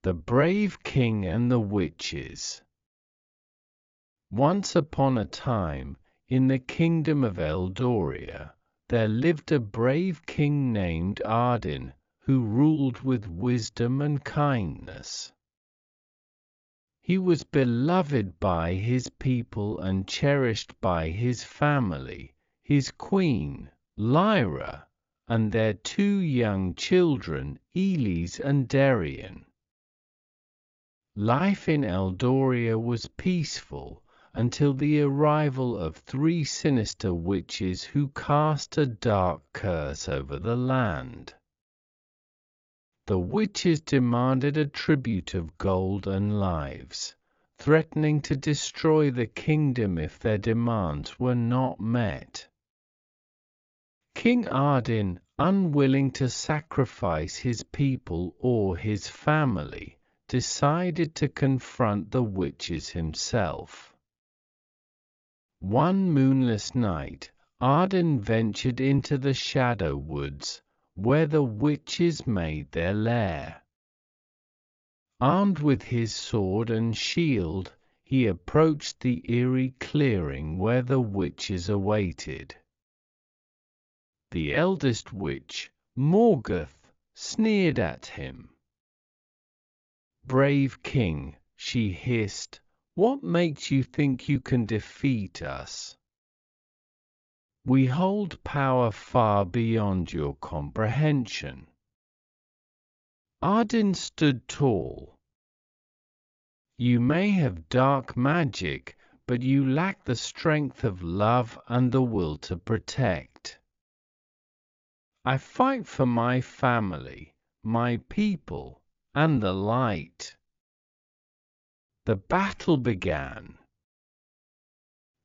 The Brave King and the Witches. Once upon a time, in the kingdom of Eldoria, there lived a brave king named Ardyn, who ruled with wisdom and kindness. He was beloved by his people and cherished by his family, his queen, Lyra, and their two young children, Elise and Darian. Life in Eldoria was peaceful until the arrival of three sinister witches who cast a dark curse over the land. The witches demanded a tribute of gold and lives, threatening to destroy the kingdom if their demands were not met. King Ardyn, unwilling to sacrifice his people or his family, decided to confront the witches himself. One moonless night, Ardyn ventured into the shadow woods, where the witches made their lair. Armed with his sword and shield, he approached the eerie clearing where the witches awaited. The eldest witch, Morgoth, sneered at him. "Brave king," she hissed, "what makes you think you can defeat us? We hold power far beyond your comprehension." Ardyn stood tall. "You may have dark magic, but you lack the strength of love and the will to protect. I fight for my family, my people, and the light." The battle began.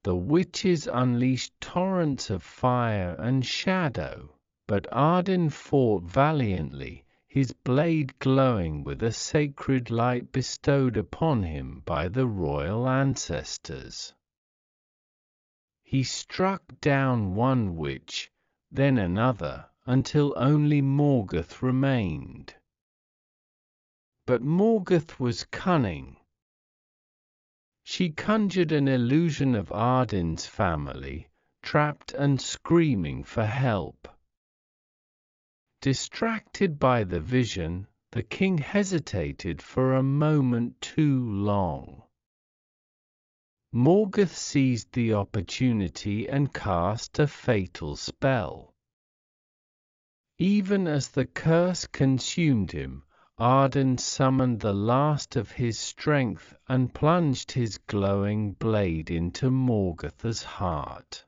The witches unleashed torrents of fire and shadow, but Ardyn fought valiantly, his blade glowing with a sacred light bestowed upon him by the royal ancestors. He struck down one witch, then another, until only Morgoth remained. But Morgoth was cunning. She conjured an illusion of Ardyn's family, trapped and screaming for help. Distracted by the vision, the king hesitated for a moment too long. Morgoth seized the opportunity and cast a fatal spell. Even as the curse consumed him, Ardyn summoned the last of his strength and plunged his glowing blade into Morgoth's heart.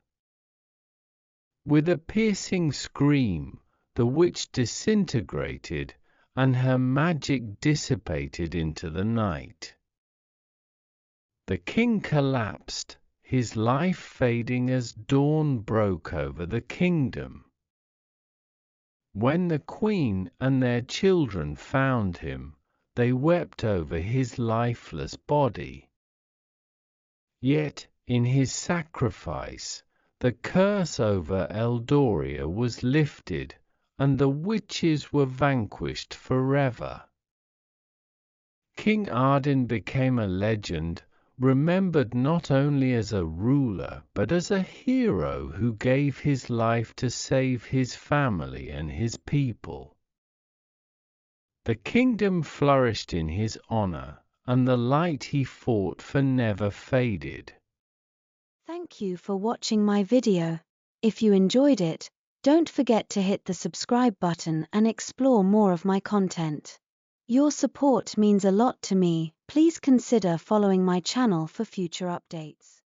With a piercing scream, the witch disintegrated, and her magic dissipated into the night. The king collapsed, his life fading as dawn broke over the kingdom. When the queen and their children found him, they wept over his lifeless body. Yet, in his sacrifice, the curse over Eldoria was lifted, and the witches were vanquished forever. King Ardyn became a legend, remembered not only as a ruler but as a hero who gave his life to save his family and his people. The kingdom flourished in his honor, and the light he fought for never faded. Thank you for watching my video. If you enjoyed it, don't forget to hit the subscribe button and explore more of my content. Your support means a lot to me. Please consider following my channel for future updates.